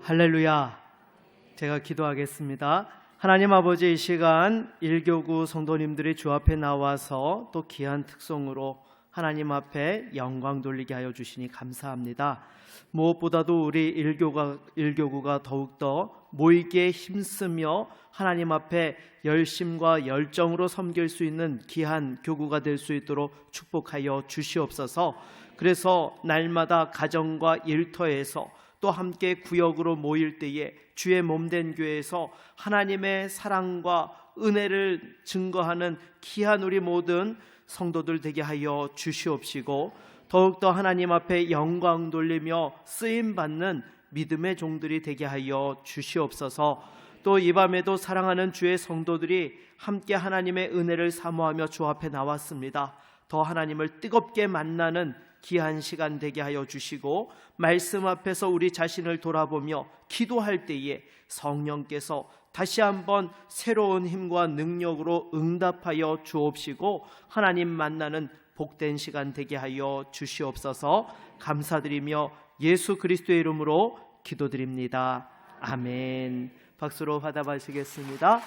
할렐루야. 제가 기도하겠습니다. 하나님 아버지, 이 시간 1교구 성도님들이 주 앞에 나와서 또 귀한 특송으로 하나님 앞에 영광 돌리게 하여 주시니 감사합니다. 무엇보다도 우리 1교구가 더욱더 모이기에 힘쓰며 하나님 앞에 열심과 열정으로 섬길 수 있는 귀한 교구가 될 수 있도록 축복하여 주시옵소서. 그래서 날마다 가정과 일터에서 또 함께 구역으로 모일 때에 주의 몸된 교회에서 하나님의 사랑과 은혜를 증거하는 귀한 우리 모든 성도들 되게 하여 주시옵시고, 더욱더 하나님 앞에 영광 돌리며 쓰임받는 믿음의 종들이 되게 하여 주시옵소서. 또 이 밤에도 사랑하는 주의 성도들이 함께 하나님의 은혜를 사모하며 주 앞에 나왔습니다. 더 하나님을 뜨겁게 만나는 귀한 시간 되게 하여 주시고, 말씀 앞에서 우리 자신을 돌아보며 기도할 때에 성령께서 다시 한번 새로운 힘과 능력으로 응답하여 주옵시고, 하나님 만나는 복된 시간 되게 하여 주시옵소서. 감사드리며 예수 그리스도의 이름으로 기도드립니다. 아멘. 박수로 화답하시겠습니다.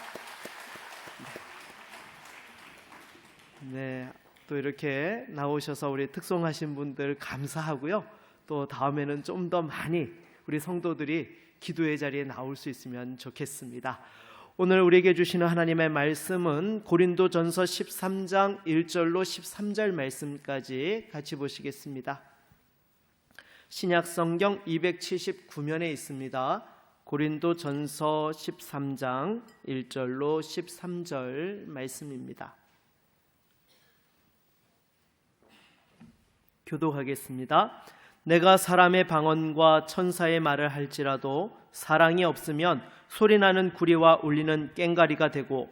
네, 또 이렇게 나오셔서 우리 특송하신 분들 감사하고요. 또 다음에는 좀 더 많이 우리 성도들이 기도의 자리에 나올 수 있으면 좋겠습니다. 오늘 우리에게 주시는 하나님의 말씀은 고린도전서 13장 1절로 13절 말씀까지 같이 보시겠습니다. 신약성경 279면에 있습니다. 고린도전서 13장 1절로 13절 말씀입니다. 교독하겠습니다. 내가 사람의 방언과 천사의 말을 할지라도 사랑이 없으면 소리나는 구리와 울리는 꽹가리가 되고,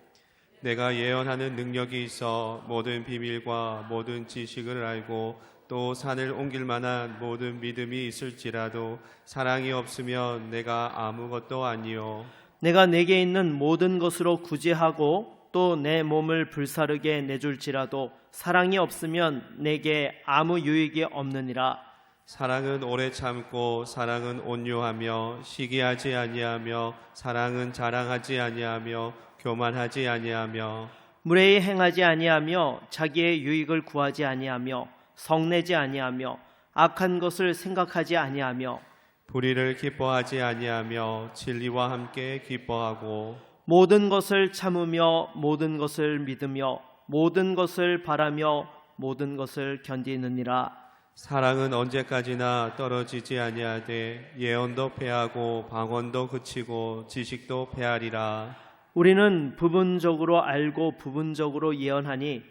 내가 예언하는 능력이 있어 모든 비밀과 모든 지식을 알고 또 산을 옮길 만한 모든 믿음이 있을지라도 사랑이 없으면 내가 아무것도 아니요. 내가 내게 있는 모든 것으로 구제하고 또 내 몸을 불사르게 내줄지라도 사랑이 없으면 내게 아무 유익이 없느니라. 사랑은 오래 참고 사랑은 온유하며 시기하지 아니하며 사랑은 자랑하지 아니하며 교만하지 아니하며 무례히 행하지 아니하며 자기의 유익을 구하지 아니하며 성내지 아니하며 악한 것을 생각하지 아니하며 불의를 기뻐하지 아니하며 진리와 함께 기뻐하고 모든 것을 참으며 모든 것을 믿으며 모든 것을 바라며 모든 것을 견디느니라. 사랑은 언제까지나 떨어지지 아니하되 예언도 패하고 방언도 그치고 지식도 패하리라. 우리는 부분적으로 알고 부분적으로 예언하니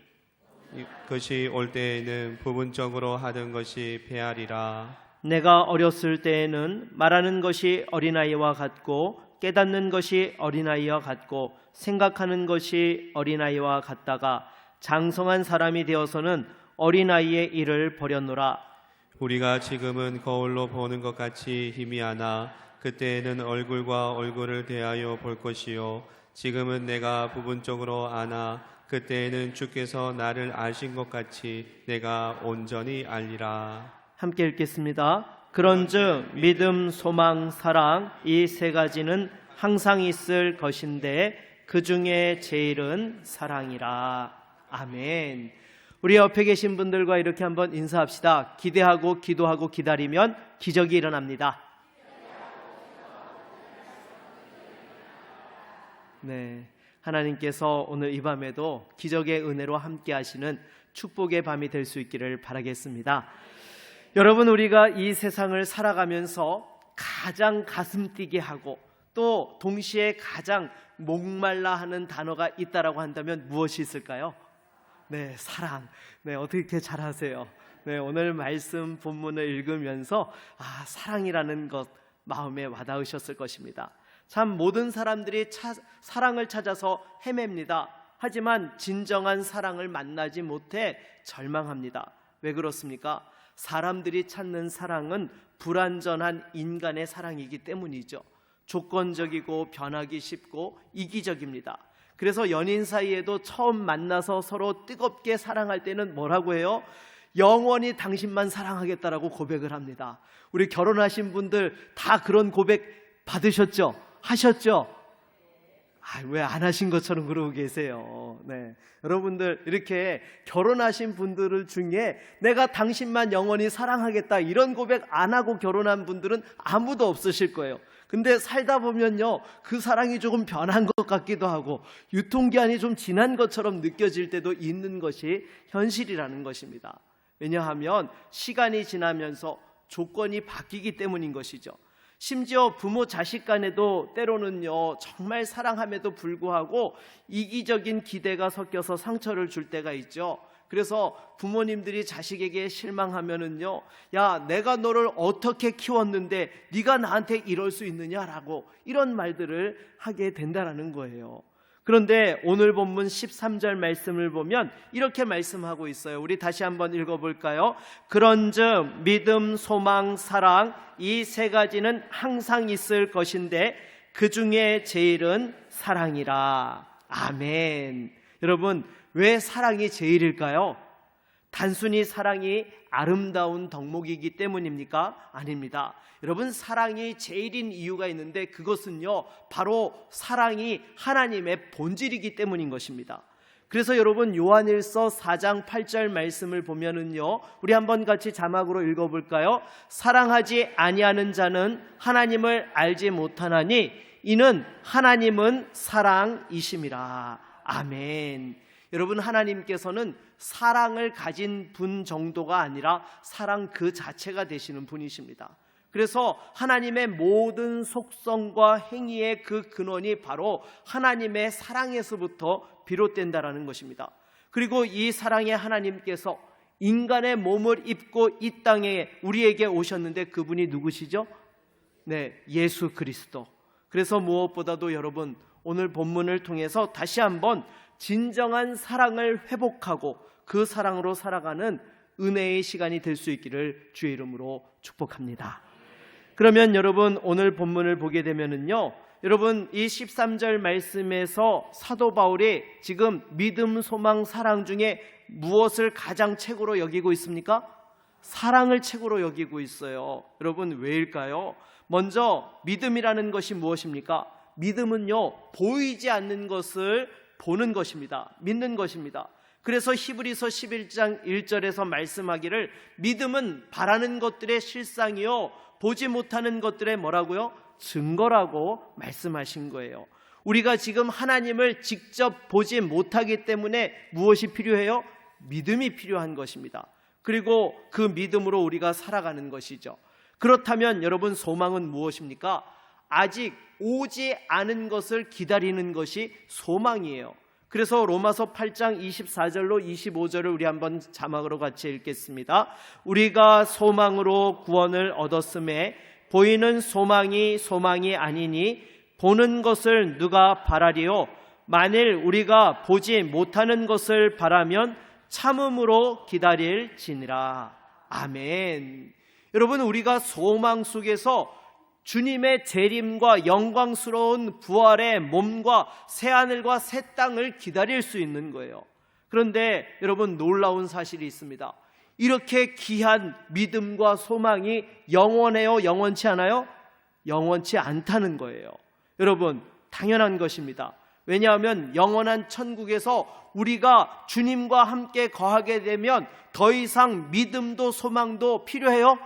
그것이 올 때에는 부분적으로 하던 것이 패하리라. 내가 어렸을 때에는 말하는 것이 어린아이와 같고 깨닫는 것이 어린아이와 같고 생각하는 것이 어린아이와 같다가 장성한 사람이 되어서는 어린아이의 일을 버렸노라. 우리가 지금은 거울로 보는 것 같이 희미하나 그때에는 얼굴과 얼굴을 대하여 볼 것이요 지금은 내가 부분적으로 아나 그때에는 주께서 나를 아신 것 같이 내가 온전히 알리라. 함께 읽겠습니다. 그런즉 믿음, 소망, 사랑 이 세 가지는 항상 있을 것인데 그 중에 제일은 사랑이라. 아멘. 우리 옆에 계신 분들과 이렇게 한번 인사합시다. 기대하고 기도하고 기다리면 기적이 일어납니다. 네, 하나님께서 오늘 이 밤에도 기적의 은혜로 함께 하시는 축복의 밤이 될 수 있기를 바라겠습니다. 여러분, 우리가 이 세상을 살아가면서 가장 가슴 뛰게 하고 또 동시에 가장 목말라 하는 단어가 있다라고 한다면 무엇이 있을까요? 네, 사랑. 네, 어떻게 잘 아세요? 네, 오늘 말씀 본문을 읽으면서 사랑이라는 것 마음에 와닿으셨을 것입니다. 참 모든 사람들이 사랑을 찾아서 헤맵니다. 하지만 진정한 사랑을 만나지 못해 절망합니다. 왜 그렇습니까? 사람들이 찾는 사랑은 불완전한 인간의 사랑이기 때문이죠. 조건적이고 변하기 쉽고 이기적입니다. 그래서 연인 사이에도 처음 만나서 서로 뜨겁게 사랑할 때는 뭐라고 해요? 영원히 당신만 사랑하겠다라고 고백을 합니다. 우리 결혼하신 분들 다 그런 고백 받으셨죠? 하셨죠? 왜 안 하신 것처럼 그러고 계세요? 네. 여러분들, 이렇게 결혼하신 분들 중에 내가 당신만 영원히 사랑하겠다 이런 고백 안 하고 결혼한 분들은 아무도 없으실 거예요. 근데 살다 보면요, 그 사랑이 조금 변한 것 같기도 하고 유통기한이 좀 지난 것처럼 느껴질 때도 있는 것이 현실이라는 것입니다. 왜냐하면 시간이 지나면서 조건이 바뀌기 때문인 것이죠. 심지어 부모 자식 간에도 때로는요, 정말 사랑함에도 불구하고 이기적인 기대가 섞여서 상처를 줄 때가 있죠. 그래서 부모님들이 자식에게 실망하면은요, 야, 내가 너를 어떻게 키웠는데 네가 나한테 이럴 수 있느냐라고 이런 말들을 하게 된다라는 거예요. 그런데 오늘 본문 13절 말씀을 보면 이렇게 말씀하고 있어요. 우리 다시 한번 읽어볼까요? 그런즉 믿음, 소망, 사랑 이 세 가지는 항상 있을 것인데 그 중에 제일은 사랑이라. 아멘. 여러분, 왜 사랑이 제일일까요? 단순히 사랑이 아름다운 덕목이기 때문입니까? 아닙니다. 여러분, 사랑이 제일인 이유가 있는데 그것은요, 바로 사랑이 하나님의 본질이기 때문인 것입니다. 그래서 여러분, 요한일서 4장 8절 말씀을 보면은요, 우리 한번 같이 자막으로 읽어볼까요? 사랑하지 아니하는 자는 하나님을 알지 못하나니 이는 하나님은 사랑이심이라. 아멘. 여러분, 하나님께서는 사랑을 가진 분 정도가 아니라 사랑 그 자체가 되시는 분이십니다. 그래서 하나님의 모든 속성과 행위의 그 근원이 바로 하나님의 사랑에서부터 비롯된다라는 것입니다. 그리고 이 사랑의 하나님께서 인간의 몸을 입고 이 땅에 우리에게 오셨는데 그분이 누구시죠? 네, 예수 그리스도. 그래서 무엇보다도 여러분, 오늘 본문을 통해서 다시 한번 진정한 사랑을 회복하고 그 사랑으로 살아가는 은혜의 시간이 될 수 있기를 주의 이름으로 축복합니다. 그러면 여러분, 오늘 본문을 보게 되면은요, 여러분, 이 13절 말씀에서 사도 바울이 지금 믿음, 소망, 사랑 중에 무엇을 가장 최고로 여기고 있습니까? 사랑을 최고로 여기고 있어요. 여러분, 왜일까요? 먼저 믿음이라는 것이 무엇입니까? 믿음은요, 보이지 않는 것을 보는 것입니다. 믿는 것입니다. 그래서 히브리서 11장 1절에서 말씀하기를 믿음은 바라는 것들의 실상이요 보지 못하는 것들의 뭐라고요? 증거라고 말씀하신 거예요. 우리가 지금 하나님을 직접 보지 못하기 때문에 무엇이 필요해요? 믿음이 필요한 것입니다. 그리고 그 믿음으로 우리가 살아가는 것이죠. 그렇다면 여러분, 소망은 무엇입니까? 아직 오지 않은 것을 기다리는 것이 소망이에요. 그래서 로마서 8장 24절로 25절을 우리 한번 자막으로 같이 읽겠습니다. 우리가 소망으로 구원을 얻었음에 보이는 소망이 아니니 보는 것을 누가 바라리요? 만일 우리가 보지 못하는 것을 바라면 참음으로 기다릴지니라. 아멘. 여러분, 우리가 소망 속에서 주님의 재림과 영광스러운 부활의 몸과 새하늘과 새 땅을 기다릴 수 있는 거예요. 그런데 여러분, 놀라운 사실이 있습니다. 이렇게 귀한 믿음과 소망이 영원해요? 영원치 않아요? 영원치 않다는 거예요. 여러분, 당연한 것입니다. 왜냐하면 영원한 천국에서 우리가 주님과 함께 거하게 되면 더 이상 믿음도 소망도 필요해요?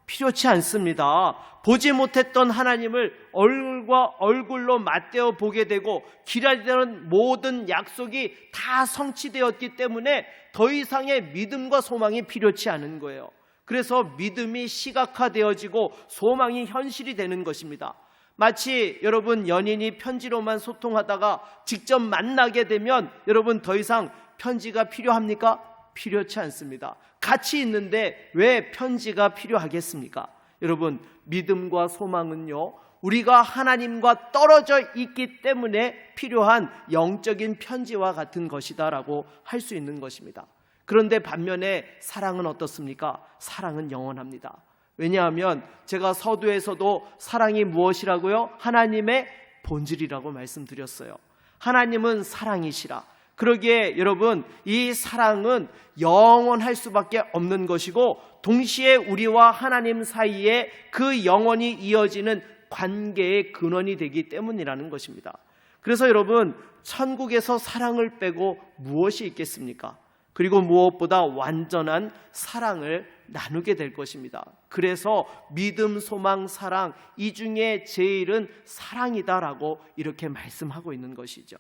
필요치 않습니다. 보지 못했던 하나님을 얼굴과 얼굴로 맞대어 보게 되고 기다리던 모든 약속이 다 성취되었기 때문에 더 이상의 믿음과 소망이 필요치 않은 거예요. 그래서 믿음이 시각화되어지고 소망이 현실이 되는 것입니다. 마치 여러분, 연인이 편지로만 소통하다가 직접 만나게 되면 여러분, 더 이상 편지가 필요합니까? 필요치 않습니다. 같이 있는데 왜 편지가 필요하겠습니까? 여러분, 믿음과 소망은요, 우리가 하나님과 떨어져 있기 때문에 필요한 영적인 편지와 같은 것이다라고 할 수 있는 것입니다. 그런데 반면에 사랑은 어떻습니까? 사랑은 영원합니다. 왜냐하면 제가 서두에서도 사랑이 무엇이라고요? 하나님의 본질이라고 말씀드렸어요. 하나님은 사랑이시라. 그러기에 여러분, 이 사랑은 영원할 수밖에 없는 것이고 동시에 우리와 하나님 사이에 그 영원히 이어지는 관계의 근원이 되기 때문이라는 것입니다. 그래서 여러분, 천국에서 사랑을 빼고 무엇이 있겠습니까? 그리고 무엇보다 완전한 사랑을 나누게 될 것입니다. 그래서 믿음, 소망, 사랑, 이 중에 제일은 사랑이다라고 이렇게 말씀하고 있는 것이죠.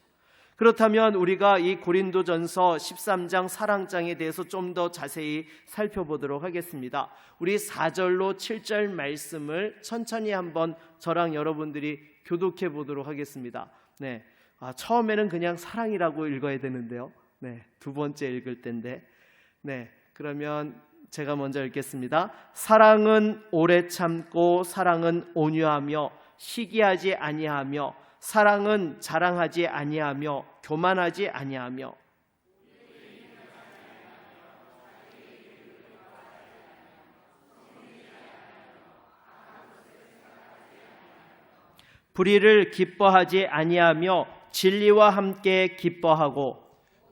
그렇다면 우리가 이 고린도전서 13장 사랑장에 대해서 좀 더 자세히 살펴보도록 하겠습니다. 우리 4절로 7절 말씀을 천천히 한번 저랑 여러분들이 교독해 보도록 하겠습니다. 네, 처음에는 그냥 사랑이라고 읽어야 되는데요. 네, 두 번째 읽을 때인데, 네, 그러면 제가 먼저 읽겠습니다. 사랑은 오래 참고 사랑은 온유하며 시기하지 아니하며 사랑은 자랑하지 아니하며 교만하지 아니하며 불의를 기뻐하지 아니하며 진리와 함께 기뻐하고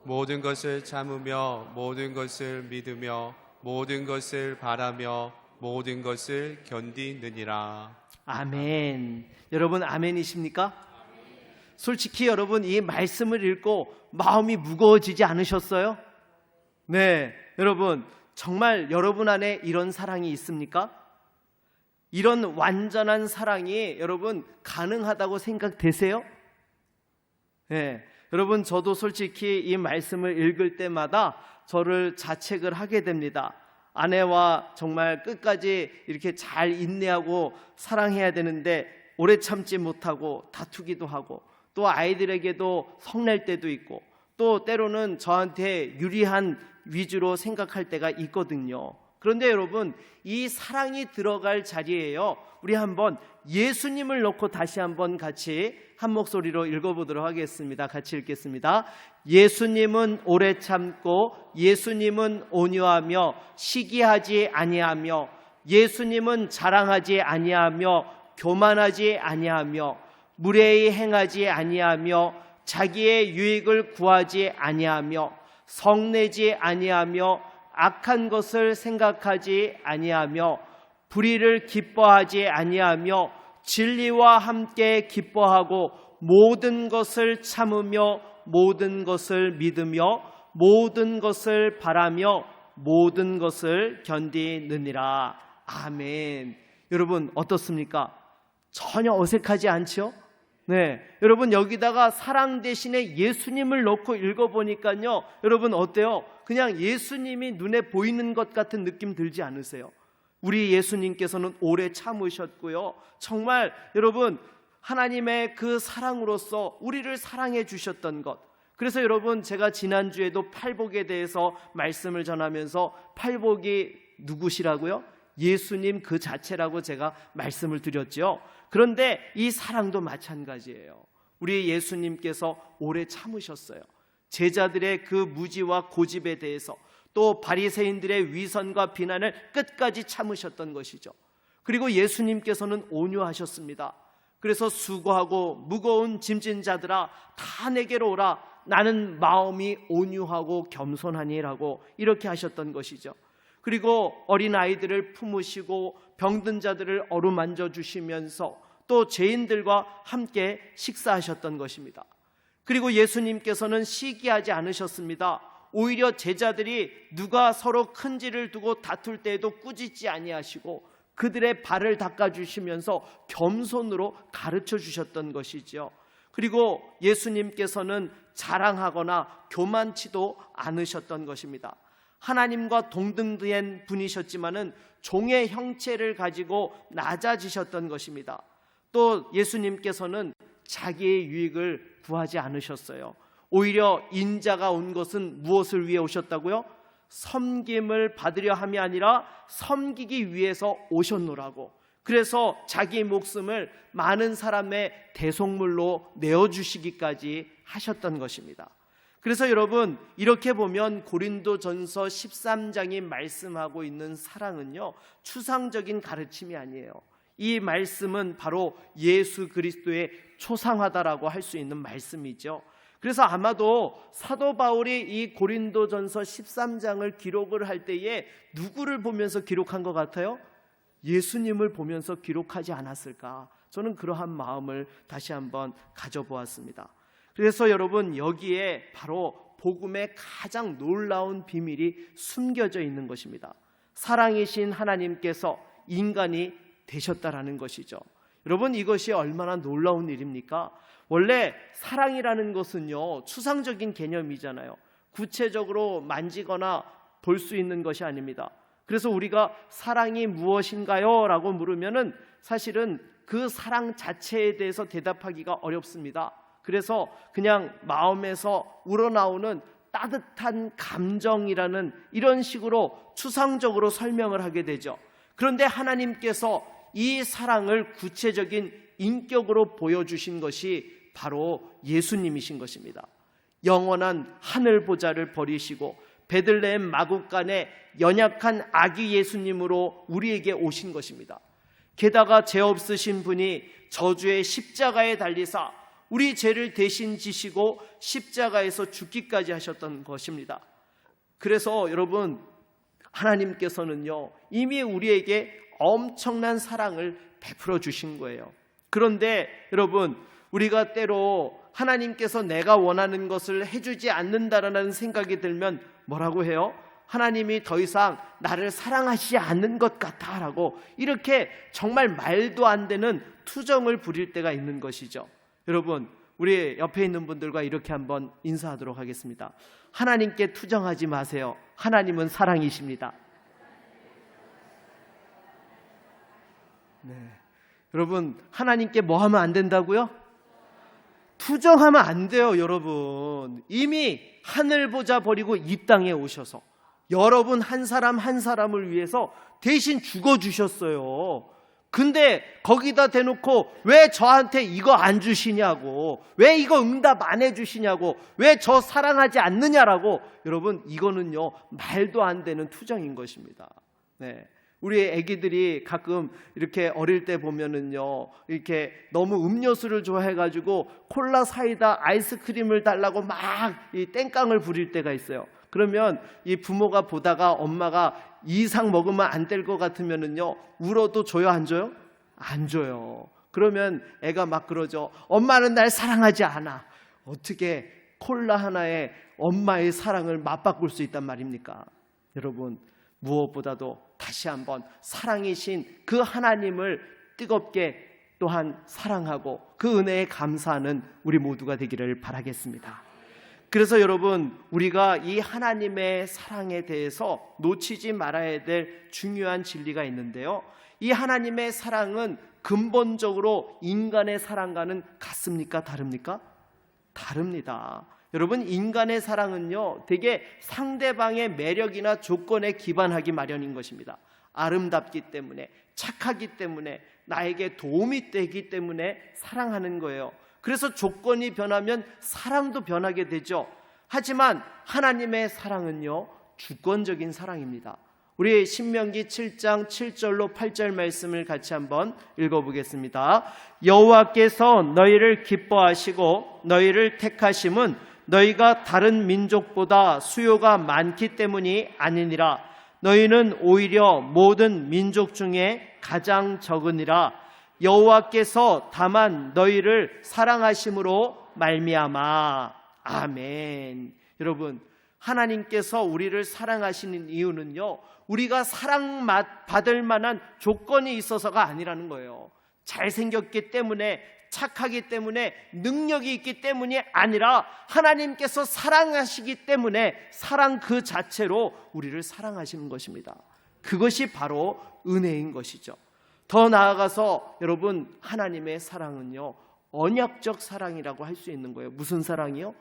모든 것을 참으며 모든 것을 믿으며 모든 것을 바라며 모든 것을 견디느니라. 아멘. 여러분 아멘이십니까? 솔직히 여러분 이 말씀을 읽고 마음이 무거워지지 않으셨어요? 네, 여러분 정말 여러분 안에 이런 사랑이 있습니까? 이런 완전한 사랑이 여러분 가능하다고 생각되세요? 네, 여러분 저도 솔직히 이 말씀을 읽을 때마다 저를 자책을 하게 됩니다. 아내와 정말 끝까지 이렇게 잘 인내하고 사랑해야 되는데 오래 참지 못하고 다투기도 하고 또 아이들에게도 성낼 때도 있고 또 때로는 저한테 유리한 위주로 생각할 때가 있거든요. 그런데 여러분 이 사랑이 들어갈 자리에요, 우리 한번 예수님을 놓고 다시 한번 같이 한 목소리로 읽어보도록 하겠습니다. 같이 읽겠습니다. 예수님은 오래 참고 예수님은 온유하며 시기하지 아니하며 예수님은 자랑하지 아니하며 교만하지 아니하며 무례히 행하지 아니하며 자기의 유익을 구하지 아니하며 성내지 아니하며 악한 것을 생각하지 아니하며 불의를 기뻐하지 아니하며 진리와 함께 기뻐하고 모든 것을 참으며 모든 것을 믿으며 모든 것을 바라며 모든 것을 견디느니라. 아멘. 여러분 어떻습니까? 전혀 어색하지 않죠? 네, 여러분 여기다가 사랑 대신에 예수님을 넣고 읽어보니까요, 여러분 어때요? 그냥 예수님이 눈에 보이는 것 같은 느낌 들지 않으세요? 우리 예수님께서는 오래 참으셨고요, 정말 여러분 하나님의 그 사랑으로서 우리를 사랑해 주셨던 것. 그래서 여러분 제가 지난주에도 팔복에 대해서 말씀을 전하면서 팔복이 누구시라고요? 예수님 그 자체라고 제가 말씀을 드렸죠. 그런데 이 사랑도 마찬가지예요. 우리 예수님께서 오래 참으셨어요. 제자들의 그 무지와 고집에 대해서, 또 바리새인들의 위선과 비난을 끝까지 참으셨던 것이죠. 그리고 예수님께서는 온유하셨습니다. 그래서 수고하고 무거운 짐진 자들아 다 내게로 오라, 나는 마음이 온유하고 겸손하니라고 이렇게 하셨던 것이죠. 그리고 어린아이들을 품으시고 병든 자들을 어루만져 주시면서 또 죄인들과 함께 식사하셨던 것입니다. 그리고 예수님께서는 시기하지 않으셨습니다. 오히려 제자들이 누가 서로 큰지를 두고 다툴 때에도 꾸짖지 아니하시고 그들의 발을 닦아주시면서 겸손으로 가르쳐 주셨던 것이죠. 그리고 예수님께서는 자랑하거나 교만치도 않으셨던 것입니다. 하나님과 동등된 분이셨지만은 종의 형체를 가지고 낮아지셨던 것입니다. 또 예수님께서는 자기의 유익을 구하지 않으셨어요. 오히려 인자가 온 것은 무엇을 위해 오셨다고요? 섬김을 받으려 함이 아니라 섬기기 위해서 오셨노라고. 그래서 자기 목숨을 많은 사람의 대속물로 내어주시기까지 하셨던 것입니다. 그래서 여러분 이렇게 보면 고린도전서 13장이 말씀하고 있는 사랑은요, 추상적인 가르침이 아니에요. 이 말씀은 바로 예수 그리스도의 초상화다라고 할 수 있는 말씀이죠. 그래서 아마도 사도 바울이 이 고린도전서 13장을 기록을 할 때에 누구를 보면서 기록한 것 같아요? 예수님을 보면서 기록하지 않았을까? 저는 그러한 마음을 다시 한번 가져보았습니다. 그래서 여러분, 여기에 바로 복음의 가장 놀라운 비밀이 숨겨져 있는 것입니다. 사랑이신 하나님께서 인간이 되셨다라는 것이죠. 여러분, 이것이 얼마나 놀라운 일입니까? 원래 사랑이라는 것은요, 추상적인 개념이잖아요. 구체적으로 만지거나 볼 수 있는 것이 아닙니다. 그래서 우리가 사랑이 무엇인가요? 라고 물으면은 사실은 그 사랑 자체에 대해서 대답하기가 어렵습니다. 그래서 그냥 마음에서 우러나오는 따뜻한 감정이라는 이런 식으로 추상적으로 설명을 하게 되죠. 그런데 하나님께서 이 사랑을 구체적인 인격으로 보여주신 것이 바로 예수님이신 것입니다. 영원한 하늘 보좌를 버리시고 베들레헴 마구간에 연약한 아기 예수님으로 우리에게 오신 것입니다. 게다가 죄 없으신 분이 저주의 십자가에 달리사 우리 죄를 대신 지시고 십자가에서 죽기까지 하셨던 것입니다. 그래서 여러분, 하나님께서는요, 이미 우리에게 엄청난 사랑을 베풀어 주신 거예요. 그런데 여러분, 우리가 때로 하나님께서 내가 원하는 것을 해주지 않는다라는 생각이 들면 뭐라고 해요? 하나님이 더 이상 나를 사랑하시지 않는 것 같다라고 이렇게 정말 말도 안 되는 투정을 부릴 때가 있는 것이죠. 여러분, 우리 옆에 있는 분들과 이렇게 한번 인사하도록 하겠습니다. 하나님께 투정하지 마세요. 하나님은 사랑이십니다. 네. 여러분, 하나님께 뭐 하면 안 된다고요? 투정하면 안 돼요. 여러분, 이미 하늘 보좌 버리고 이 땅에 오셔서 여러분 한 사람 한 사람을 위해서 대신 죽어주셨어요. 근데 거기다 대놓고 왜 저한테 이거 안 주시냐고, 왜 이거 응답 안 해주시냐고, 왜 저 사랑하지 않느냐라고, 여러분, 이거는요 말도 안 되는 투정인 것입니다. 네. 우리 애기들이 가끔 이렇게 어릴 때 보면은요, 이렇게 너무 음료수를 좋아해가지고 콜라, 사이다, 아이스크림을 달라고 막 이 땡깡을 부릴 때가 있어요. 그러면 이 부모가 보다가 엄마가 이 이상 먹으면 안 될 것 같으면은요, 울어도 줘요, 안 줘요? 안 줘요. 그러면 애가 막 그러죠. 엄마는 날 사랑하지 않아. 어떻게 콜라 하나에 엄마의 사랑을 맞바꿀 수 있단 말입니까? 여러분, 무엇보다도 다시 한번 사랑이신 그 하나님을 뜨겁게 또한 사랑하고 그 은혜에 감사하는 우리 모두가 되기를 바라겠습니다. 그래서 여러분, 우리가 이 하나님의 사랑에 대해서 놓치지 말아야 될 중요한 진리가 있는데요, 이 하나님의 사랑은 근본적으로 인간의 사랑과는 같습니까? 다릅니까? 다릅니다. 여러분, 인간의 사랑은요, 되게 상대방의 매력이나 조건에 기반하기 마련인 것입니다. 아름답기 때문에, 착하기 때문에, 나에게 도움이 되기 때문에 사랑하는 거예요. 그래서 조건이 변하면 사랑도 변하게 되죠. 하지만 하나님의 사랑은요, 주권적인 사랑입니다. 우리 신명기 7장 7절로 8절 말씀을 같이 한번 읽어보겠습니다. 여호와께서 너희를 기뻐하시고 너희를 택하심은 너희가 다른 민족보다 수요가 많기 때문이 아니니라. 너희는 오히려 모든 민족 중에 가장 적으니라. 여호와께서 다만 너희를 사랑하심으로 말미암아. 아멘. 여러분, 하나님께서 우리를 사랑하시는 이유는요, 우리가 사랑받을 만한 조건이 있어서가 아니라는 거예요. 잘생겼기 때문에, 착하기 때문에, 능력이 있기 때문이 아니라 하나님께서 사랑하시기 때문에 사랑 그 자체로 우리를 사랑하시는 것입니다. 그것이 바로 은혜인 것이죠. 더 나아가서 여러분, 하나님의 사랑은요, 언약적 사랑이라고 할 수 있는 거예요. 무슨 사랑이요?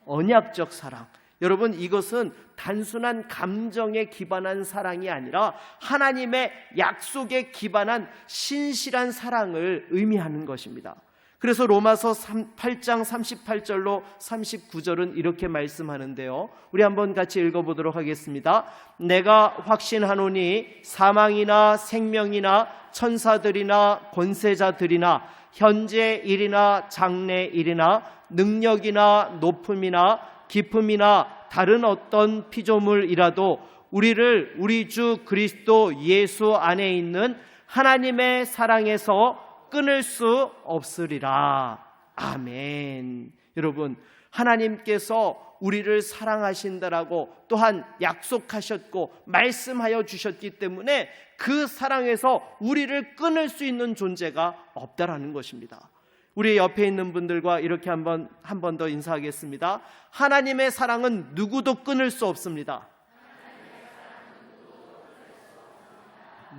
언약적 사랑. 여러분, 이것은 단순한 감정에 기반한 사랑이 아니라 하나님의 약속에 기반한 신실한 사랑을 의미하는 것입니다. 그래서 로마서 8장 38절로 39절은 이렇게 말씀하는데요, 우리 한번 같이 읽어보도록 하겠습니다. 내가 확신하노니 사망이나 생명이나 천사들이나 권세자들이나 현재 일이나 장래 일이나 능력이나 높음이나 깊음이나 다른 어떤 피조물이라도 우리를 우리 주 그리스도 예수 안에 있는 하나님의 사랑에서 끊을 수 없으리라. 아멘. 여러분, 하나님께서 우리를 사랑하신다라고 또한 약속하셨고 말씀하여 주셨기 때문에 그 사랑에서 우리를 끊을 수 있는 존재가 없다라는 것입니다. 우리 옆에 있는 분들과 이렇게 한 번 더 인사하겠습니다. 하나님의 사랑은 누구도 끊을 수 없습니다.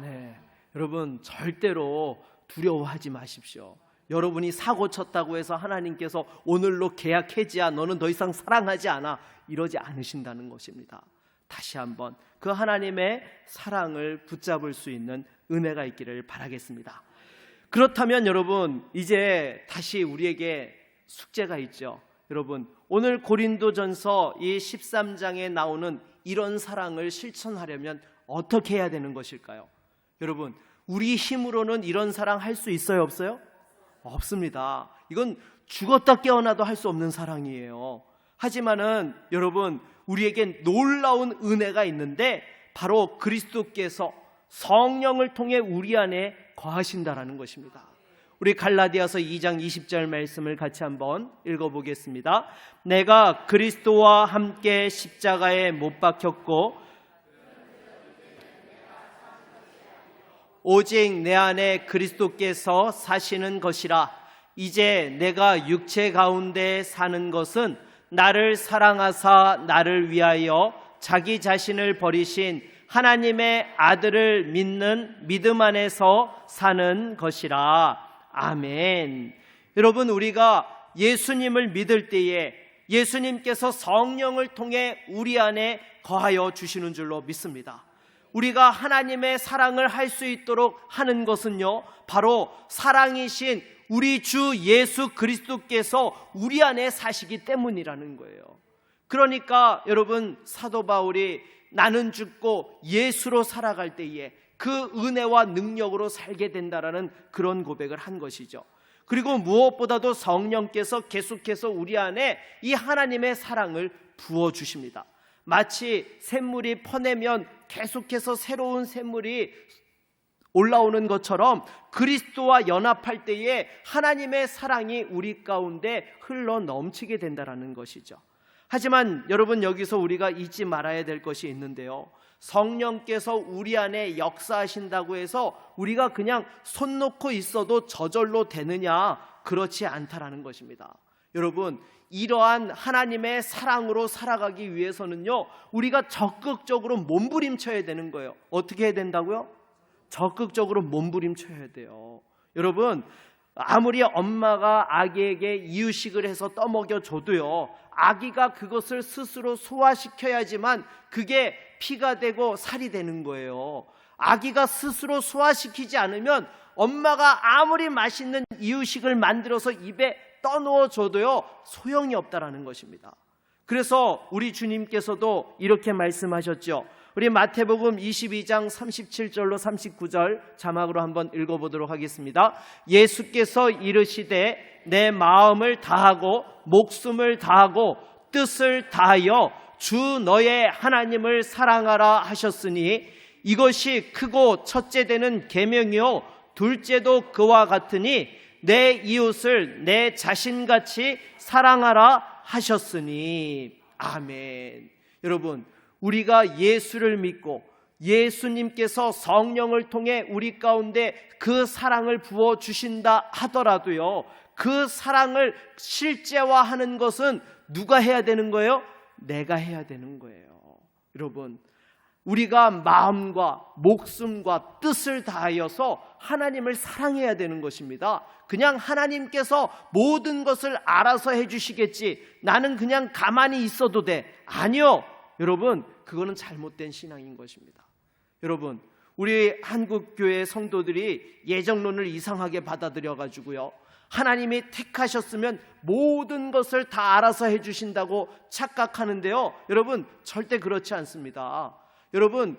네, 여러분 절대로 두려워하지 마십시오. 여러분이 사고 쳤다고 해서 하나님께서 오늘로 계약 해지야, 너는 더 이상 사랑하지 않아, 이러지 않으신다는 것입니다. 다시 한번 그 하나님의 사랑을 붙잡을 수 있는 은혜가 있기를 바라겠습니다. 그렇다면 여러분, 이제 다시 우리에게 숙제가 있죠. 여러분, 오늘 고린도전서 이 13장에 나오는 이런 사랑을 실천하려면 어떻게 해야 되는 것일까요? 여러분, 우리 힘으로는 이런 사랑 할 수 있어요, 없어요? 없습니다. 이건 죽었다 깨어나도 할 수 없는 사랑이에요. 하지만은 여러분, 우리에겐 놀라운 은혜가 있는데 바로 그리스도께서 성령을 통해 우리 안에 거하신다라는 것입니다. 우리 갈라디아서 2장 20절 말씀을 같이 한번 읽어보겠습니다. 내가 그리스도와 함께 십자가에 못 박혔고 오직 내 안에 그리스도께서 사시는 것이라. 이제 내가 육체 가운데 사는 것은 나를 사랑하사 나를 위하여 자기 자신을 버리신 하나님의 아들을 믿는 믿음 안에서 사는 것이라. 아멘. 여러분, 우리가 예수님을 믿을 때에 예수님께서 성령을 통해 우리 안에 거하여 주시는 줄로 믿습니다. 우리가 하나님의 사랑을 할 수 있도록 하는 것은요, 바로 사랑이신 우리 주 예수 그리스도께서 우리 안에 사시기 때문이라는 거예요. 그러니까 여러분, 사도 바울이 나는 죽고 예수로 살아갈 때에 그 은혜와 능력으로 살게 된다라는 그런 고백을 한 것이죠. 그리고 무엇보다도 성령께서 계속해서 우리 안에 이 하나님의 사랑을 부어주십니다. 마치 샘물이 퍼내면 계속해서 새로운 샘물이 올라오는 것처럼 그리스도와 연합할 때에 하나님의 사랑이 우리 가운데 흘러 넘치게 된다는 것이죠. 하지만 여러분, 여기서 우리가 잊지 말아야 될 것이 있는데요, 성령께서 우리 안에 역사하신다고 해서 우리가 그냥 손 놓고 있어도 저절로 되느냐, 그렇지 않다라는 것입니다. 여러분, 이러한 하나님의 사랑으로 살아가기 위해서는요, 우리가 적극적으로 몸부림쳐야 되는 거예요. 어떻게 해야 된다고요? 적극적으로 몸부림쳐야 돼요. 여러분, 아무리 엄마가 아기에게 이유식을 해서 떠먹여줘도요, 아기가 그것을 스스로 소화시켜야지만 그게 피가 되고 살이 되는 거예요. 아기가 스스로 소화시키지 않으면 엄마가 아무리 맛있는 이유식을 만들어서 입에 떠넣어줘도요, 소용이 없다라는 것입니다. 그래서 우리 주님께서도 이렇게 말씀하셨죠. 우리 마태복음 22장 37절로 39절 자막으로 한번 읽어보도록 하겠습니다. 예수께서 이르시되 내 마음을 다하고 목숨을 다하고 뜻을 다하여 주 너의 하나님을 사랑하라 하셨으니 이것이 크고 첫째 되는 계명이요 둘째도 그와 같으니 내 이웃을 내 자신같이 사랑하라 하셨으니. 아멘. 여러분, 우리가 예수를 믿고 예수님께서 성령을 통해 우리 가운데 그 사랑을 부어주신다 하더라도요, 그 사랑을 실제화하는 것은 누가 해야 되는 거예요? 내가 해야 되는 거예요. 여러분, 우리가 마음과 목숨과 뜻을 다하여서 하나님을 사랑해야 되는 것입니다. 그냥 하나님께서 모든 것을 알아서 해주시겠지, 나는 그냥 가만히 있어도 돼. 아니요. 여러분, 그거는 잘못된 신앙인 것입니다. 여러분, 우리 한국교회 성도들이 예정론을 이상하게 받아들여가지고요, 하나님이 택하셨으면 모든 것을 다 알아서 해주신다고 착각하는데요, 여러분, 절대 그렇지 않습니다. 여러분,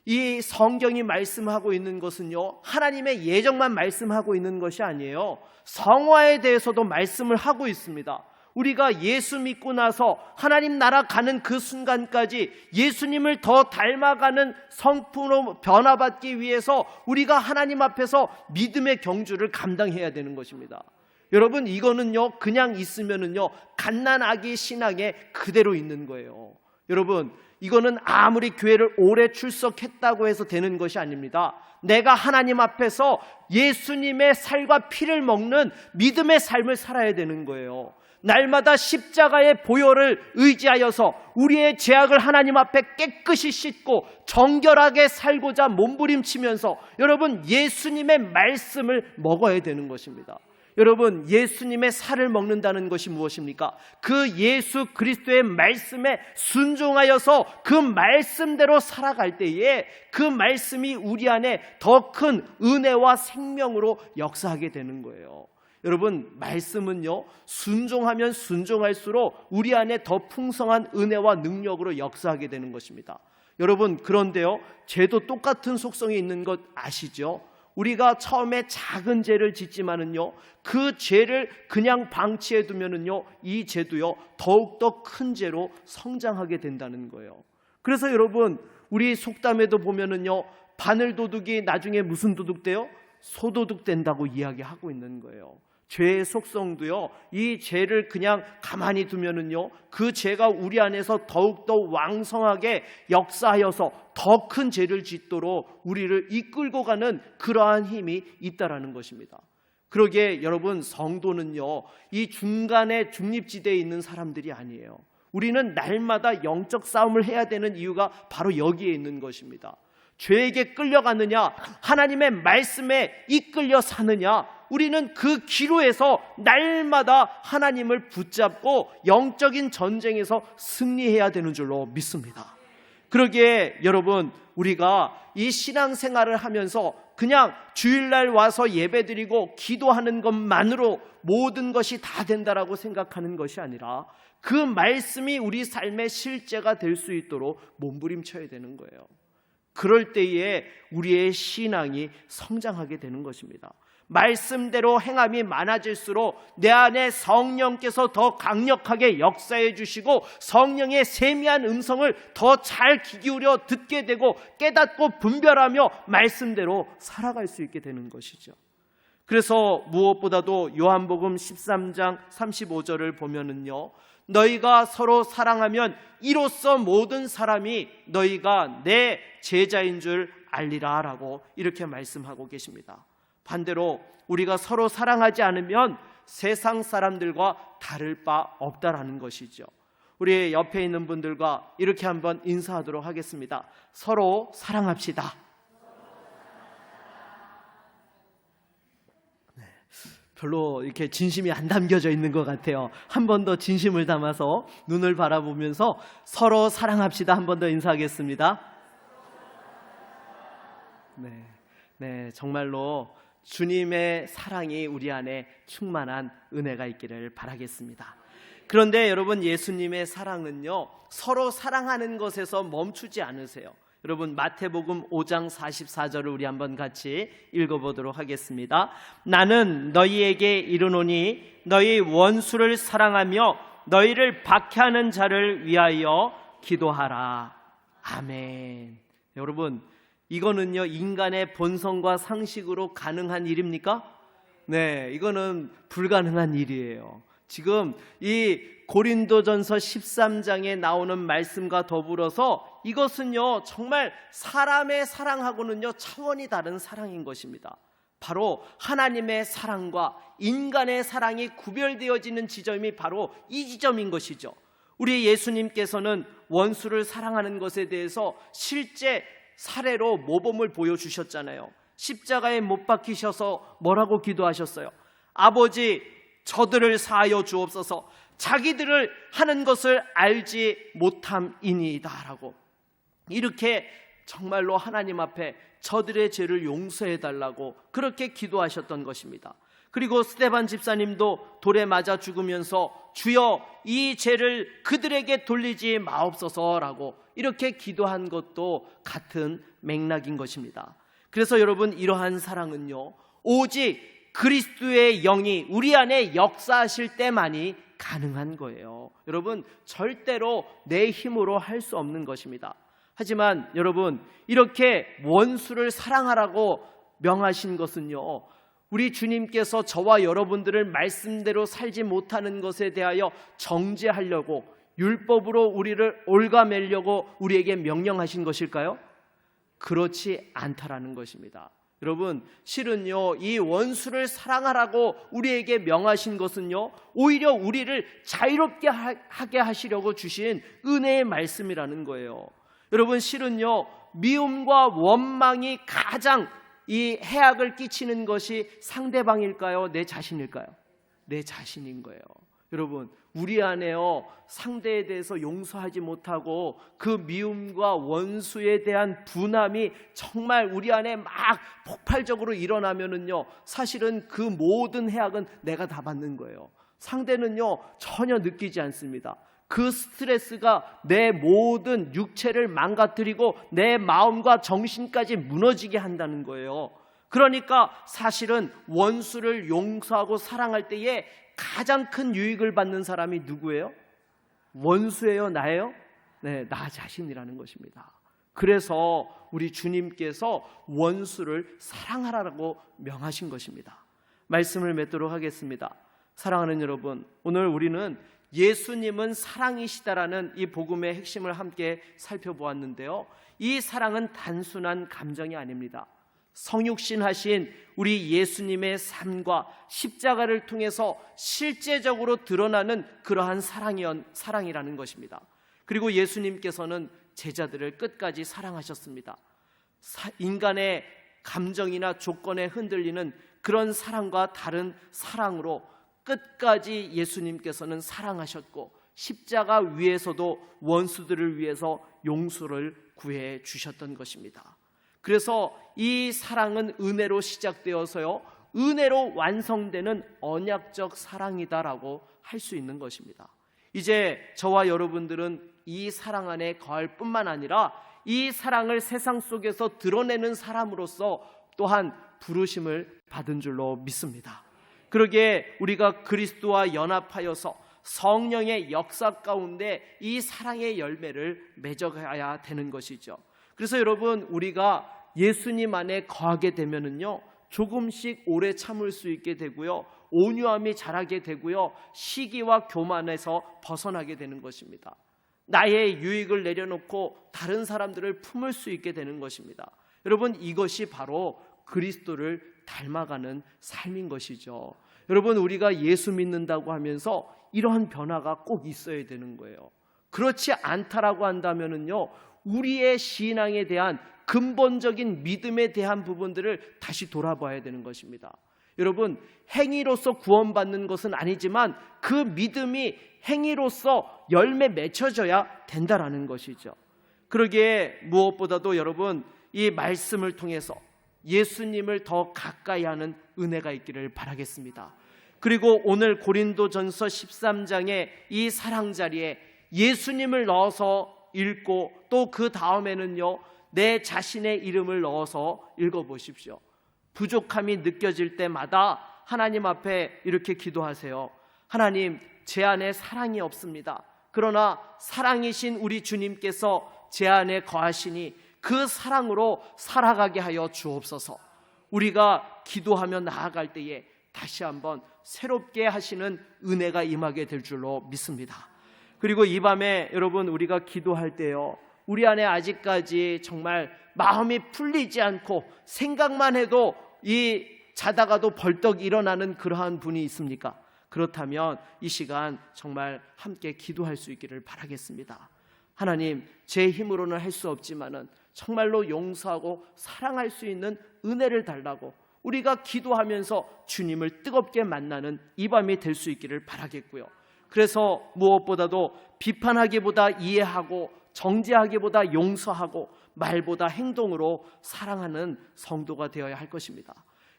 이 성경이 말씀하고 있는 것은요, 하나님의 예정만 말씀하고 있는 것이 아니에요. 성화에 대해서도 말씀을 하고 있습니다. 우리가 예수 믿고 나서 하나님 나라 가는 그 순간까지 예수님을 더 닮아가는 성품으로 변화받기 위해서 우리가 하나님 앞에서 믿음의 경주를 감당해야 되는 것입니다. 여러분, 이거는요 그냥 있으면은요 갓난아기 신앙에 그대로 있는 거예요. 여러분, 이거는 아무리 교회를 오래 출석했다고 해서 되는 것이 아닙니다. 내가 하나님 앞에서 예수님의 살과 피를 먹는 믿음의 삶을 살아야 되는 거예요. 날마다 십자가의 보혈을 의지하여서 우리의 죄악을 하나님 앞에 깨끗이 씻고 정결하게 살고자 몸부림치면서 여러분 예수님의 말씀을 먹어야 되는 것입니다. 여러분, 예수님의 살을 먹는다는 것이 무엇입니까? 그 예수 그리스도의 말씀에 순종하여서 그 말씀대로 살아갈 때에 그 말씀이 우리 안에 더 큰 은혜와 생명으로 역사하게 되는 거예요. 여러분, 말씀은요 순종하면 순종할수록 우리 안에 더 풍성한 은혜와 능력으로 역사하게 되는 것입니다. 여러분, 그런데요 죄도 똑같은 속성이 있는 것 아시죠? 우리가 처음에 작은 죄를 짓지만은요 그 죄를 그냥 방치해 두면은요 이 죄도요 더욱더 큰 죄로 성장하게 된다는 거예요. 그래서 여러분, 우리 속담에도 보면은요 바늘도둑이 나중에 무슨 도둑 돼요? 소도둑 된다고 이야기하고 있는 거예요. 죄의 속성도요 이 죄를 그냥 가만히 두면은요 그 죄가 우리 안에서 더욱더 왕성하게 역사하여서 더 큰 죄를 짓도록 우리를 이끌고 가는 그러한 힘이 있다라는 것입니다. 그러기에 여러분, 성도는요 이 중간에 중립지대에 있는 사람들이 아니에요. 우리는 날마다 영적 싸움을 해야 되는 이유가 바로 여기에 있는 것입니다. 죄에게 끌려가느냐 하나님의 말씀에 이끌려 사느냐, 우리는 그 기로에서 날마다 하나님을 붙잡고 영적인 전쟁에서 승리해야 되는 줄로 믿습니다. 그러기에 여러분, 우리가 이 신앙생활을 하면서 그냥 주일날 와서 예배드리고 기도하는 것만으로 모든 것이 다 된다라고 생각하는 것이 아니라 그 말씀이 우리 삶의 실제가 될 수 있도록 몸부림쳐야 되는 거예요. 그럴 때에 우리의 신앙이 성장하게 되는 것입니다. 말씀대로 행함이 많아질수록 내 안에 성령께서 더 강력하게 역사해 주시고 성령의 세미한 음성을 더 잘 귀 기울여 듣게 되고 깨닫고 분별하며 말씀대로 살아갈 수 있게 되는 것이죠. 그래서 무엇보다도 요한복음 13장 35절을 보면은요 너희가 서로 사랑하면 이로써 모든 사람이 너희가 내 제자인 줄 알리라 라고 이렇게 말씀하고 계십니다. 반대로 우리가 서로 사랑하지 않으면 세상 사람들과 다를 바 없다라는 것이죠. 우리 옆에 있는 분들과 이렇게 한번 인사하도록 하겠습니다. 서로 사랑합시다. 별로 이렇게 진심이 안 담겨져 있는 것 같아요. 한 번 더 진심을 담아서 눈을 바라보면서 서로 사랑합시다. 한 번 더 인사하겠습니다. 네, 정말로 주님의 사랑이 우리 안에 충만한 은혜가 있기를 바라겠습니다. 그런데 여러분, 예수님의 사랑은요 서로 사랑하는 것에서 멈추지 않으세요. 여러분, 마태복음 5장 44절을 우리 한번 같이 읽어보도록 하겠습니다. 나는 너희에게 이르노니 너희 원수를 사랑하며 너희를 박해하는 자를 위하여 기도하라. 아멘. 여러분, 이거는요 인간의 본성과 상식으로 가능한 일입니까? 네, 이거는 불가능한 일이에요. 지금 이 고린도전서 13장에 나오는 말씀과 더불어서 이것은요 정말 사람의 사랑하고는요 차원이 다른 사랑인 것입니다. 바로 하나님의 사랑과 인간의 사랑이 구별되어지는 지점이 바로 이 지점인 것이죠. 우리 예수님께서는 원수를 사랑하는 것에 대해서 실제 사례로 모범을 보여주셨잖아요. 십자가에 못 박히셔서 뭐라고 기도하셨어요? 아버지, 저들을 사하여 주옵소서. 자기들을 하는 것을 알지 못함이니이다 라고 이렇게 정말로 하나님 앞에 저들의 죄를 용서해 달라고 그렇게 기도하셨던 것입니다. 그리고 스데반 집사님도 돌에 맞아 죽으면서 주여 이 죄를 그들에게 돌리지 마옵소서라고 이렇게 기도한 것도 같은 맥락인 것입니다. 그래서 여러분, 이러한 사랑은요 오직 그리스도의 영이 우리 안에 역사하실 때만이 가능한 거예요. 여러분, 절대로 내 힘으로 할 수 없는 것입니다. 하지만 여러분, 이렇게 원수를 사랑하라고 명하신 것은요, 우리 주님께서 저와 여러분들을 말씀대로 살지 못하는 것에 대하여 정죄하려고, 율법으로 우리를 옭아매려고 우리에게 명령하신 것일까요? 그렇지 않다라는 것입니다. 여러분, 실은요, 이 원수를 사랑하라고 우리에게 명하신 것은요, 오히려 우리를 자유롭게 하게 하시려고 주신 은혜의 말씀이라는 거예요. 여러분, 실은요, 미움과 원망이 가장 이 해악을 끼치는 것이 상대방일까요? 내 자신일까요? 내 자신인 거예요. 여러분, 우리 안에요, 상대에 대해서 용서하지 못하고 그 미움과 원수에 대한 분함이 정말 우리 안에 막 폭발적으로 일어나면은요, 사실은 그 모든 해악은 내가 다 받는 거예요. 상대는요, 전혀 느끼지 않습니다. 그 스트레스가 내 모든 육체를 망가뜨리고 내 마음과 정신까지 무너지게 한다는 거예요. 그러니까 사실은 원수를 용서하고 사랑할 때에 가장 큰 유익을 받는 사람이 누구예요? 원수예요? 나예요? 네, 나 자신이라는 것입니다. 그래서 우리 주님께서 원수를 사랑하라고 명하신 것입니다. 말씀을 맺도록 하겠습니다. 사랑하는 여러분, 오늘 우리는 예수님은 사랑이시다라는 이 복음의 핵심을 함께 살펴보았는데요, 이 사랑은 단순한 감정이 아닙니다. 성육신하신 우리 예수님의 삶과 십자가를 통해서 실제적으로 드러나는 그러한 사랑이라는 것입니다. 그리고 예수님께서는 제자들을 끝까지 사랑하셨습니다. 인간의 감정이나 조건에 흔들리는 그런 사랑과 다른 사랑으로 끝까지 예수님께서는 사랑하셨고, 십자가 위에서도 원수들을 위해서 용서를 구해 주셨던 것입니다. 그래서 이 사랑은 은혜로 시작되어서요, 은혜로 완성되는 언약적 사랑이다라고 할 수 있는 것입니다. 이제 저와 여러분들은 이 사랑 안에 거할 뿐만 아니라 이 사랑을 세상 속에서 드러내는 사람으로서 또한 부르심을 받은 줄로 믿습니다. 그러기에 우리가 그리스도와 연합하여서 성령의 역사 가운데 이 사랑의 열매를 맺어가야 되는 것이죠. 그래서 여러분, 우리가 예수님 안에 거하게 되면은요, 조금씩 오래 참을 수 있게 되고요, 온유함이 자라게 되고요, 시기와 교만에서 벗어나게 되는 것입니다. 나의 유익을 내려놓고 다른 사람들을 품을 수 있게 되는 것입니다. 여러분, 이것이 바로 그리스도를 닮아가는 삶인 것이죠. 여러분, 우리가 예수 믿는다고 하면서 이러한 변화가 꼭 있어야 되는 거예요. 그렇지 않다라고 한다면은요, 우리의 신앙에 대한 근본적인 믿음에 대한 부분들을 다시 돌아봐야 되는 것입니다. 여러분, 행위로서 구원받는 것은 아니지만 그 믿음이 행위로서 열매 맺혀져야 된다라는 것이죠. 그러기에 무엇보다도 여러분, 이 말씀을 통해서 예수님을 더 가까이 하는 은혜가 있기를 바라겠습니다. 그리고 오늘 고린도전서 13장의 이 사랑 자리에 예수님을 넣어서 읽고, 또 그 다음에는요, 내 자신의 이름을 넣어서 읽어보십시오. 부족함이 느껴질 때마다 하나님 앞에 이렇게 기도하세요. 하나님, 제 안에 사랑이 없습니다. 그러나 사랑이신 우리 주님께서 제 안에 거하시니 그 사랑으로 살아가게 하여 주옵소서. 우리가 기도하며 나아갈 때에 다시 한번 새롭게 하시는 은혜가 임하게 될 줄로 믿습니다. 그리고 이 밤에 여러분, 우리가 기도할 때요, 우리 안에 아직까지 정말 마음이 풀리지 않고 생각만 해도 이 자다가도 벌떡 일어나는 그러한 분이 있습니까? 그렇다면 이 시간 정말 함께 기도할 수 있기를 바라겠습니다. 하나님, 제 힘으로는 할 수 없지만은 정말로 용서하고 사랑할 수 있는 은혜를 달라고 우리가 기도하면서 주님을 뜨겁게 만나는 이 밤이 될 수 있기를 바라겠고요. 그래서 무엇보다도 비판하기보다 이해하고, 정죄하기보다 용서하고, 말보다 행동으로 사랑하는 성도가 되어야 할 것입니다.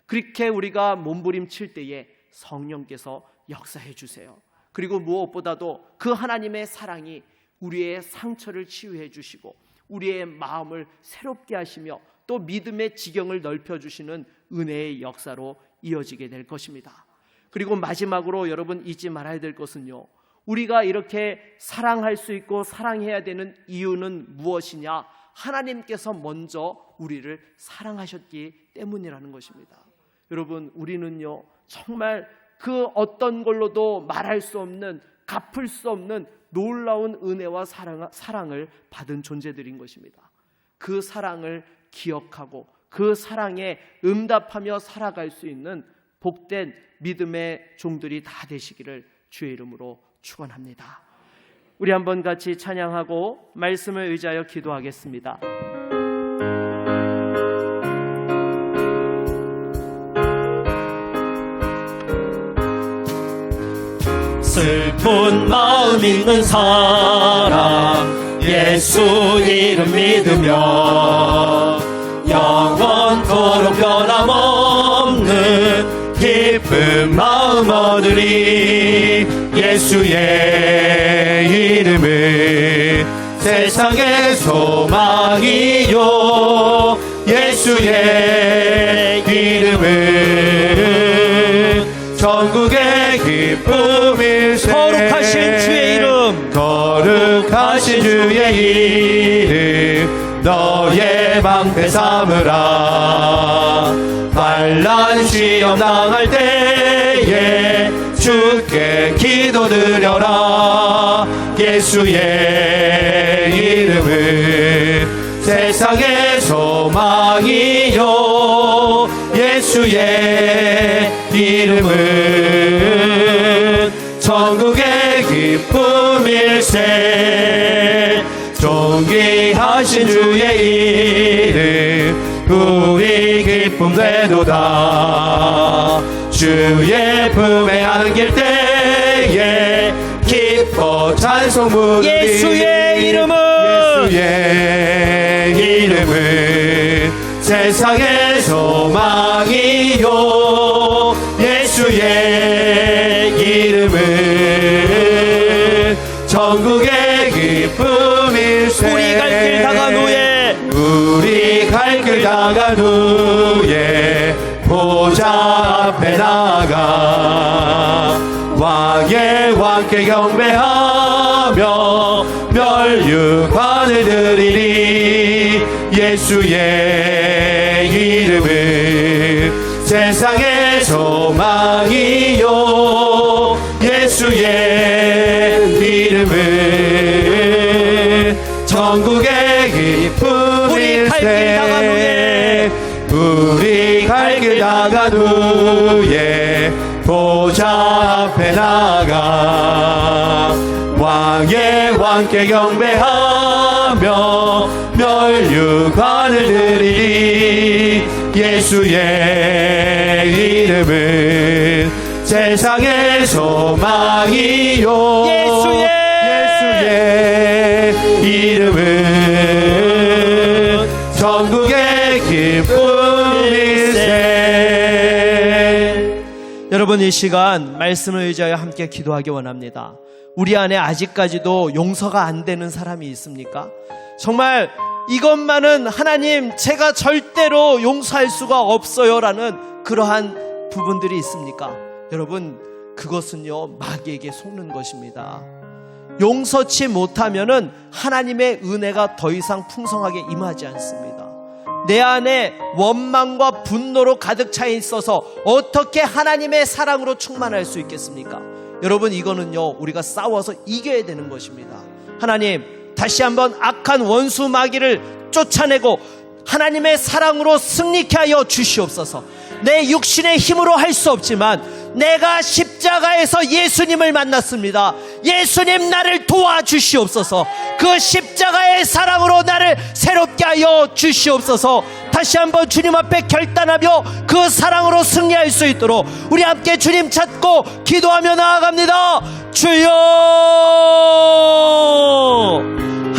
그렇게 우리가 몸부림칠 때에 성령께서 역사해 주세요. 그리고 무엇보다도 그 하나님의 사랑이 우리의 상처를 치유해 주시고 우리의 마음을 새롭게 하시며 또 믿음의 지경을 넓혀주시는 은혜의 역사로 이어지게 될 것입니다. 그리고 마지막으로 여러분 잊지 말아야 될 것은요, 우리가 이렇게 사랑할 수 있고 사랑해야 되는 이유는 무엇이냐? 하나님께서 먼저 우리를 사랑하셨기 때문이라는 것입니다. 여러분, 우리는요 정말 그 어떤 걸로도 말할 수 없는, 갚을 수 없는 놀라운 은혜와 사랑을 받은 존재들인 것입니다. 그 사랑을 기억하고 그 사랑에 응답하며 살아갈 수 있는 복된 믿음의 종들이 다 되시기를 주의 이름으로 축원합니다. 우리 한번 같이 찬양하고 말씀을 의지하여 기도하겠습니다. 슬픈 마음 있는 사람 예수 이름 믿으며 영원토록 변함없는 기쁜 마음 얻으리. 예수의 이름은 세상의 소망이요, 예수의 이름은 전국의 기쁨일세. 거룩하신 주의 이름, 거룩하신 주의 이름 너의 방패 삼으라. 환난 시험 당할 때에 주께 기도드려라. 예수의 이름은 세상의 소망이요, 예수의 이름은 천국의 기쁨일세. 존귀하신 주의 이름 우리 기쁨 되도다. 주의 품에 안길 때에 기뻐 찬송 부르리. 예수의 이름은 예수의 이름은 세상의 소망이요, 예수의 이름은 전국의 기쁨일세. 우리 갈 길 다간 후에, 우리 갈 길 다간 후에 보좌 앞에 나가 왕의 왕께 경배하며 멸류관을 드리리. 예수의 이름은 세상의 소망이요, 예수의 이름은 전국의 기쁨일세. 우리 갈 길 다간 후에 보좌 앞에 나가 왕의 왕께 경배하며 멸류관을 드리리. 예수의 이름은 세상의 소망이요, 예수의 이름은 전국의 기쁨일세. 여러분, 이 시간 말씀을 의지하여 함께 기도하기 원합니다. 우리 안에 아직까지도 용서가 안 되는 사람이 있습니까? 정말 이것만은 하나님 제가 절대로 용서할 수가 없어요 라는 그러한 부분들이 있습니까? 여러분, 그것은요 마귀에게 속는 것입니다. 용서치 못하면은 하나님의 은혜가 더 이상 풍성하게 임하지 않습니다. 내 안에 원망과 분노로 가득 차 있어서 어떻게 하나님의 사랑으로 충만할 수 있겠습니까? 여러분, 이거는요 우리가 싸워서 이겨야 되는 것입니다. 하나님, 다시 한번 악한 원수 마귀를 쫓아내고 하나님의 사랑으로 승리케 하여 주시옵소서. 내 육신의 힘으로 할 수 없지만 내가 십자가에서 예수님을 만났습니다. 예수님, 나를 도와주시옵소서. 그 십자가의 사랑으로 나를 새롭게 하여 주시옵소서. 다시 한번 주님 앞에 결단하며 그 사랑으로 승리할 수 있도록 우리 함께 주님 찾고 기도하며 나아갑니다. 주여,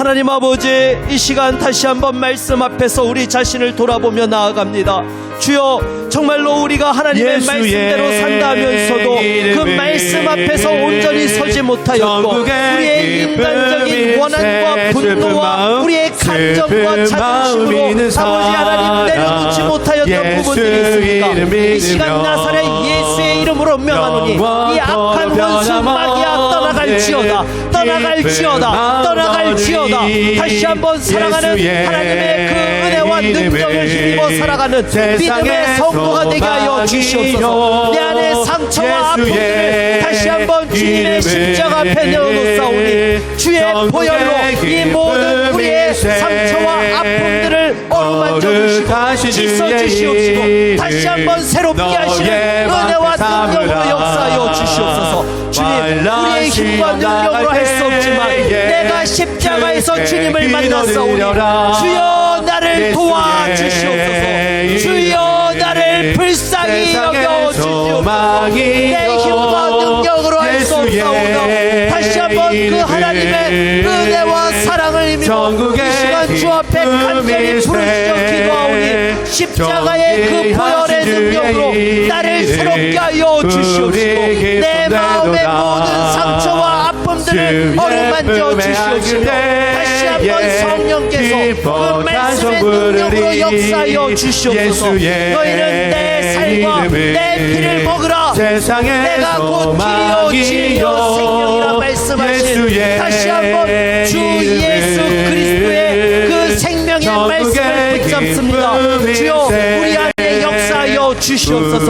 하나님 아버지, 이 시간 다시 한번 말씀 앞에서 우리 자신을 돌아보며 나아갑니다. 주여, 정말로 우리가 하나님의 예수의 말씀대로 산다 하면서도 그 이름을 말씀 앞에서 온전히 서지 못하였고, 전국의 우리의 인간적인 기쁨이 원한과 슬픈 분노와 마음, 우리의 감정과 슬픈 자존심으로 마음 있는 아버지 하나님 내려놓지 못하였던 예수 부분들이 있습니다. 이름 이 시간 믿으며 나사렛 예수의 이름으로 명하노니 이 악한 원수 마귀야 떠나갈지어다, 떠나갈지어다, 떠나갈지어다. 다시 한번 사랑하는 예수의 하나님의 그 은혜와 능력을 힘입어 살아가는 믿음의 성도가 되게 하여 주시옵소서. 내 안에 상처와 아픔들을 다시 한번 주님의 십자가 앞에 내어놓사오니 주의 보혈로 이 모든 우리의 상처와 아픔들을 어루만져 주시고 씻어 주시옵시고 다시 한번 새롭게 하시는 은혜와 능력으로 역사하여 주시옵소서. 주님, 우리의 힘과 능력으로 할 수 없지만 내가 십자가에서 주님을 만났사오니 주여 나를 도와주시옵소서. 주여 나를 불쌍히 여겨주시옵소서. 내 힘과 능력으로 할 수 없사오나 다시 한번 그 하나님의 은혜와 사랑을 힘입어 이 시간 주 앞에 간절히 부르짖어 기도하오니 십자가의 그 보혈의 능력으로 나를 새롭게 하여 주시옵시고 내 마음의 모든 상처와 아픔들을 어루만져 주시옵시고 다시 한번 성령께서 그 말씀의 능력으로 역사하여 주시옵소서. 너희는 내 살과 내 피를 먹으라. 내가 곧 길이요 진리요 생명이라 말씀하신 다시 한번 주 예수 그리스도의 그 생명의 말씀을 붙잡습니다. 주여 우리 안에 역사하여 주시옵소서.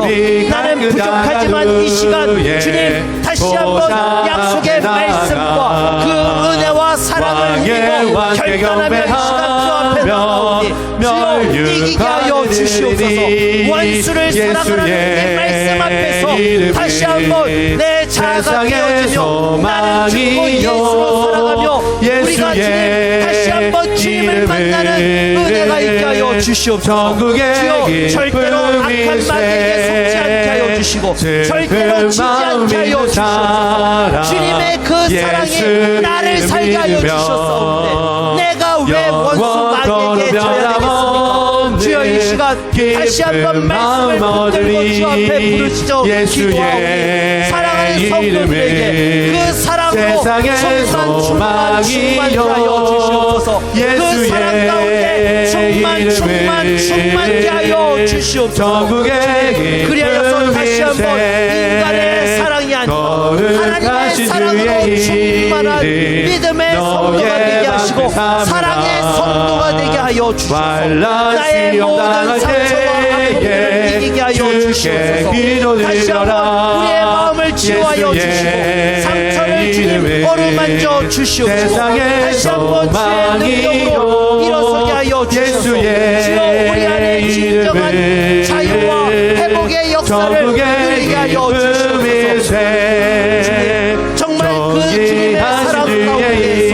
나는 부족하지만 이 시간 주님 다시 한번 약속의 말씀과 그 은혜와 사랑을 힘입어 결단하며 이 시간 주 앞에 나가오니 주여 이기게 하여 주시옵소서. 원수를 사랑하는 내 말씀 앞에서 다시 한번 내 자아가 깨어지며 나는 죽고 예수로 살아가며 우리가 주님 다시 한번 주님을 만나는 은혜가 있게 하여 주시옵소서. 주여 절대로 악한 마귀에게 속지 않게 하여 주시고 절대로 지지 않게 하여 주시옵소서. 주님의 그 사랑이 나를 살게 하여 주셨사오니 내가 왜 원수 마귀에게 져야 되겠습니까? 주여 이 시간 다시 한번 말씀을 붙들고 주 앞에 부르짖어 기도하오니 사랑하는 성도들에게 그 사랑으로 충만하게 하여 주시옵소서. 그 사랑 가운데 충만케 하여 주시옵소서. 그리하여서 다시 한번 인간의 사랑이 아니라 하나님의 사랑으로 충만한 믿음의 성도가 되게 하시고 사랑의 성도가 되게 하여 주시옵소서. 나의 모든 상처와 아픔을 이기게 하여 주시옵소서. 다시 한번 우리의 마음을 치유하여 주시고 상처를 주님 어루만져 주시옵소서. 다시 한번 주의 능력으로 일어서게 하여 주시옵소서. 주여 우리 안에 진정한 자유와 회복의 역사를 누리게 하여 주시옵소서. 주님 정말 그 주님의 사랑 가운데에서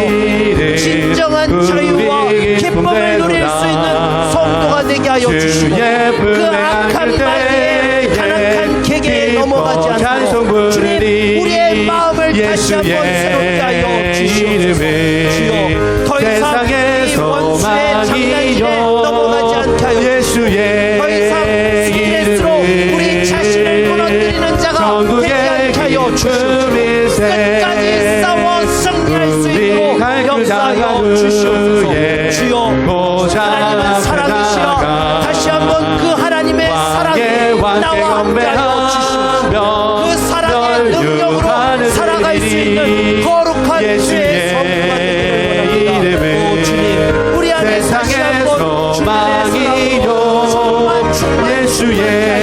진정한 자유와 기쁨을 누릴 수 있는 성도가 되게 하여 주시고 그 악한 마귀의 가난한 계계에 넘어가지 않도록 주님 우리의 마음을 다시 한번 새롭게 하여 주시옵소서. 주여 더 이상 이 원수의 장난질에 넘어가지 않게 하여 주시고 더 이상 스트레스로 우리 자신을 무너뜨리는 자가 되지 않게 하여 주시옵소서. 끝까지 싸워 승리할 수 있도록 역사하여 주시옵소서. 주여 하나님은 사랑이시여 다시 한번 그 하나님의 사랑이 나와 함께하여 주시옵소서. 그 사랑의 능력으로 살아갈 수 있는 거룩한 주의 성도가 되기를 원합니다. 오 주님 우리 안에 다시 한번 주님의 사랑으로 충만 예수의